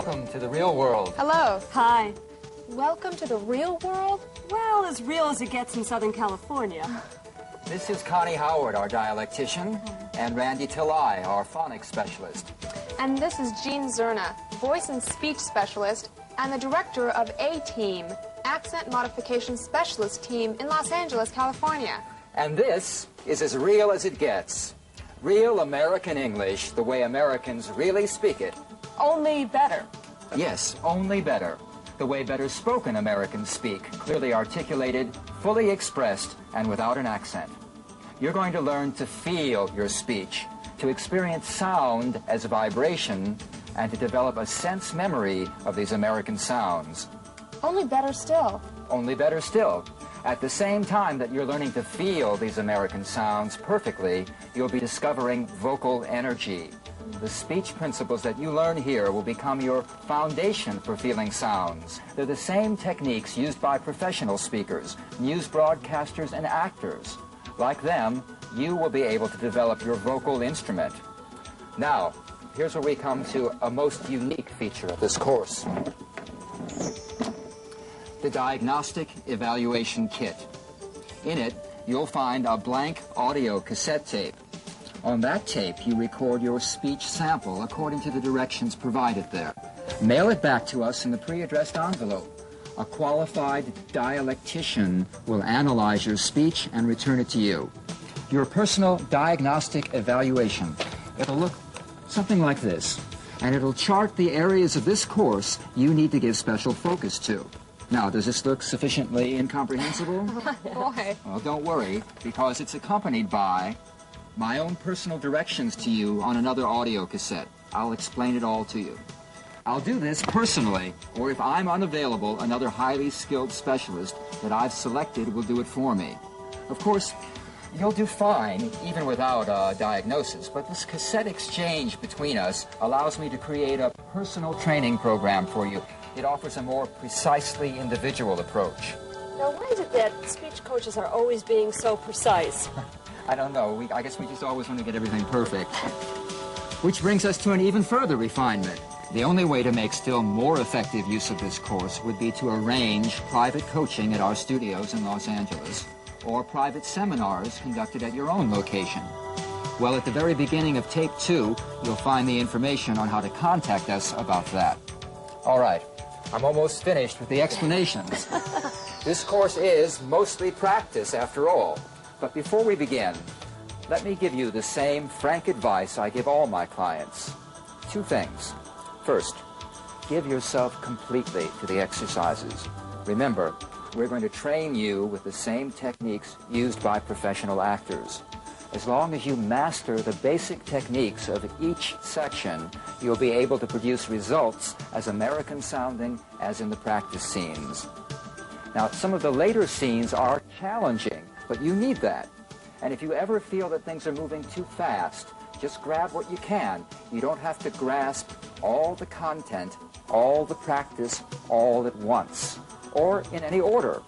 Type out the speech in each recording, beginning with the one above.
welcome to the real world. Hello. Hi. Welcome to the real world? Well, as real as it gets in Southern California. This is Connie Howard, our dialectician, and Randy Tillai, our phonics specialist. And this is Jean Zerna, voice and speech specialist, and the director of A-Team, Accent Modification Specialist Team in Los Angeles, California. And this is as real as it gets. Real American English, the way Americans really speak it. Only better. Yes, only better. The way better spoken Americans speak, clearly articulated, fully expressed, and without an accent. You're going to learn to feel your speech, to experience sound as vibration, and to develop a sense memory of these American sounds. Only better still. Only better still. At the same time that you're learning to feel these American sounds perfectly, you'll be discovering vocal energy. The speech principles that you learn here will become your foundation for feeling sounds. They're the same techniques used by professional speakers, news broadcasters, and actors. Like them, you will be able to develop your vocal instrument. Now, here's where we come to a most unique feature of this course. The Diagnostic Evaluation Kit. In it, you'll find a blank audio cassette tape. On that tape, you record your speech sample according to the directions provided there. Mail it back to us in the pre-addressed envelope. A qualified dialectician will analyze your speech and return it to you. Your personal diagnostic evaluation. It'll look something like this, and it'll chart the areas of this course you need to give special focus to. Now, does this look sufficiently incomprehensible? Boy. Well, don't worry, because it's accompanied by my own personal directions to you on another audio cassette. I'll explain it all to you. I'll do this personally, or if I'm unavailable, another highly skilled specialist that I've selected will do it for me. Of course, you'll do fine, even without a diagnosis, but this cassette exchange between us allows me to create a personal training program for you. It offers a more precisely individual approach. Now, why is it that speech coaches are always being so precise? I don't know. I guess we just always want to get everything perfect. Which brings us to an even further refinement. The only way to make still more effective use of this course would be to arrange private coaching at our studios in Los Angeles, or private seminars conducted at your own location. Well, at the very beginning of tape 2, you'll find the information on how to contact us about that. All right. I'm almost finished with the explanations. This course is mostly practice, after all. But before we begin, let me give you the same frank advice I give all my clients. 2 things. First, give yourself completely to the exercises. Remember, we're going to train you with the same techniques used by professional actors. As long as you master the basic techniques of each section, you'll be able to produce results as American sounding as in the practice scenes. Now, some of the later scenes are challenging, but you need that. And if you ever feel that things are moving too fast, just grab what you can. You don't have to grasp all the content, all the practice, all at once, or in any order.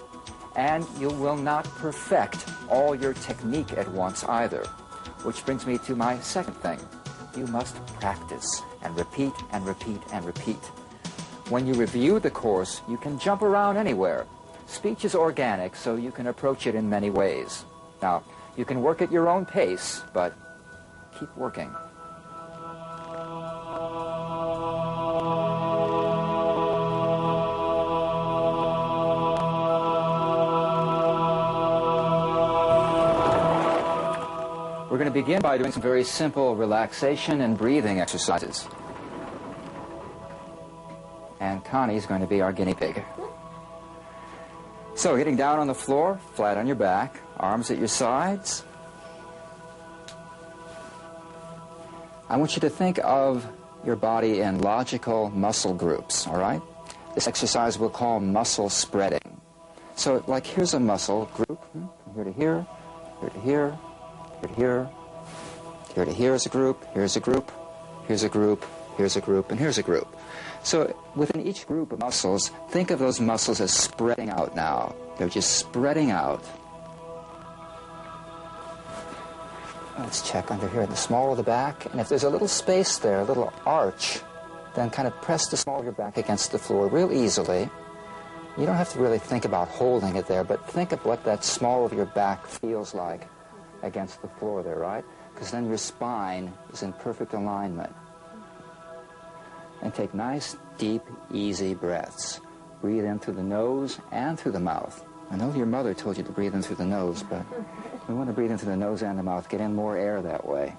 And you will not perfect all your technique at once either. Which brings me to my second thing. You must practice and repeat and repeat and repeat. When you review the course, you can jump around anywhere. Speech is organic, so you can approach it in many ways. Now, you can work at your own pace, but keep working. We're going to begin by doing some very simple relaxation and breathing exercises. And Connie's going to be our guinea pig. So, getting down on the floor, flat on your back, arms at your sides. I want you to think of your body in logical muscle groups, all right? This exercise we'll call muscle spreading. So, like, here's a muscle group, from here to here, here to here, here to here, here to here is a group, here's a group, here's a group, here's a group, and here's a group. So within each group of muscles, think of those muscles as spreading out now. They're just spreading out. Let's check under here in the small of the back, and if there's a little space there, a little arch, then kind of press the small of your back against the floor real easily. You don't have to really think about holding it there, but think of what that small of your back feels like against the floor there, right? Because then your spine is in perfect alignment. And take nice, deep, easy breaths. Breathe in through the nose and through the mouth. I know your mother told you to breathe in through the nose, but we want to breathe in through the nose and the mouth. Get in more air that way.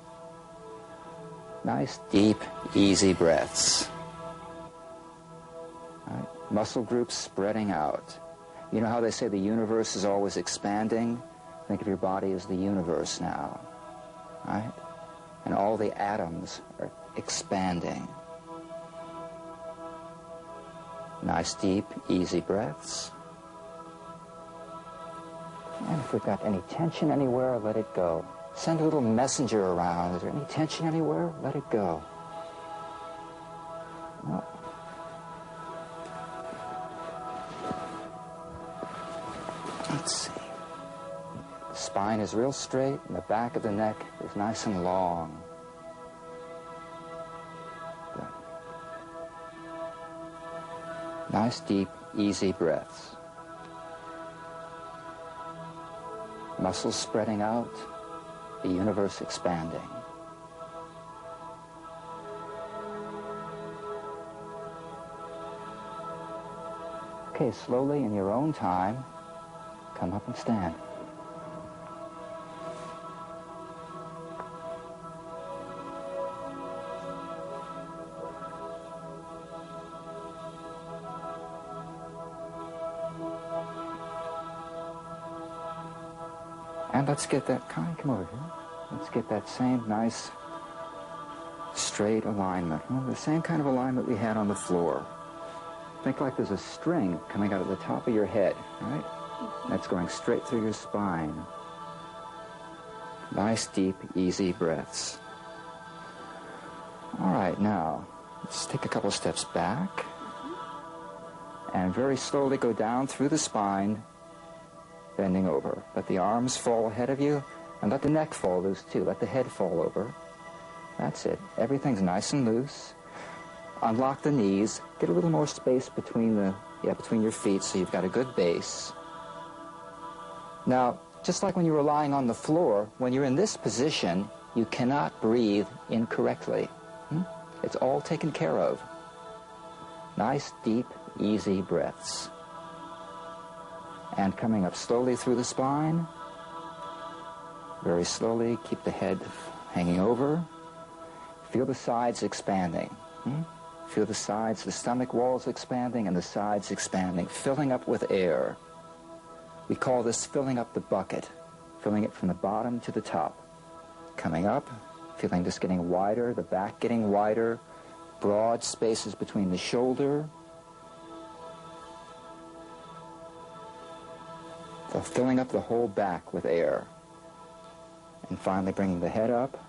Nice, deep, easy breaths. All right. Muscle groups spreading out. You know how they say the universe is always expanding? Think of your body as the universe now. Right? And all the atoms are expanding. Nice, deep, easy breaths. And if we've got any tension anywhere, let it go. Send a little messenger around. Is there any tension anywhere? Let it go. No. Let's see. The spine is real straight, and the back of the neck is nice and long. Good. Nice, deep, easy breaths. Muscles spreading out, the universe expanding. Okay, slowly in your own time, come up and stand. And let's get that, come over here. Let's get that same nice straight alignment. Well, the same kind of alignment we had on the floor. Think like there's a string coming out of the top of your head, right? That's going straight through your spine. Nice, deep, easy breaths. All right, now, let's take a couple steps back. And very slowly go down through the spine, bending over. Let the arms fall ahead of you, and let the neck fall loose too. Let the head fall over. That's it. Everything's nice and loose. Unlock the knees. Get a little more space between between your feet so you've got a good base. Now, just like when you were lying on the floor, when you're in this position, you cannot breathe incorrectly. It's all taken care of. Nice, deep, easy breaths. And coming up slowly through the spine. Very slowly, keep the head hanging over. Feel the sides expanding. Feel the sides, the stomach walls expanding and the sides expanding, filling up with air. We call this filling up the bucket, filling it from the bottom to the top. Coming up, feeling this getting wider, the back getting wider, broad spaces between the shoulder. So filling up the whole back with air. And finally bringing the head up.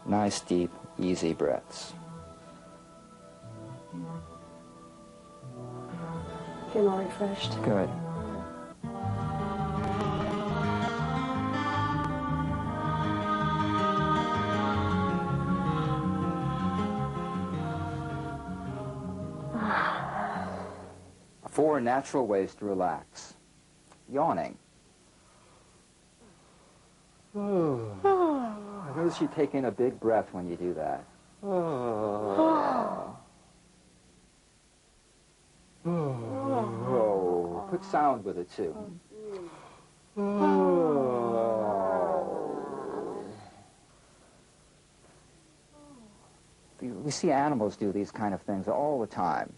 Nice, deep, easy breaths. Feel more refreshed. Good. Four natural ways to relax. Yawning. I notice you take in a big breath when you do that. Put sound with it too. We see animals do these kind of things all the time.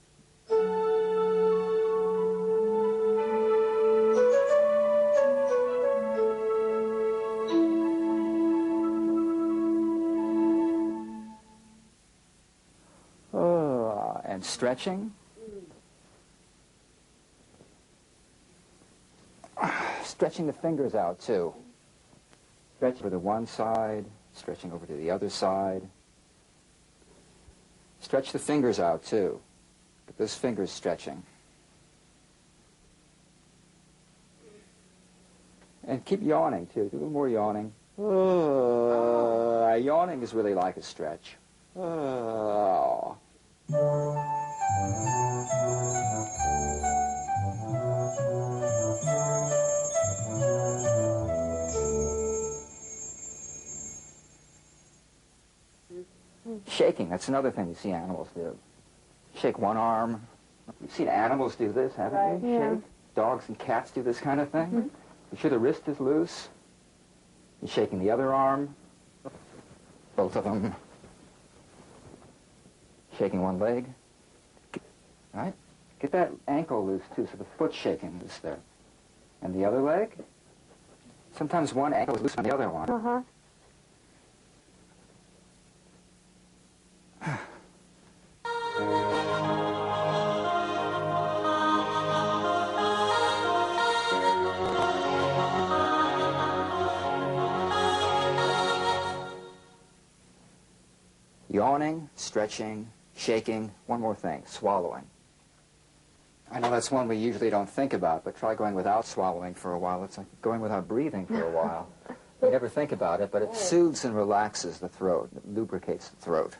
And stretching. Stretching the fingers out too. Stretch over to one side, stretching over to the other side. Stretch the fingers out too. Get those fingers stretching. And keep yawning too. Do a little more yawning. Yawning is really like a stretch. Oh. Shaking, that's another thing you see animals do. Shake one arm. You've seen animals do this, haven't you? Yeah. Shake. Dogs and cats do this kind of thing. Mm-hmm. You sure the wrist is loose? You're shaking the other arm. Both of them. Shaking one leg. All right? Get that ankle loose, too, so the foot's shaking loose there. And the other leg. Sometimes one ankle is loose on the other one. Uh-huh. Yawning, stretching, shaking. One more thing, swallowing. I know that's one we usually don't think about, but try going without swallowing for a while. It's like going without breathing for a while. You never think about it, but it soothes and relaxes the throat. It lubricates the throat.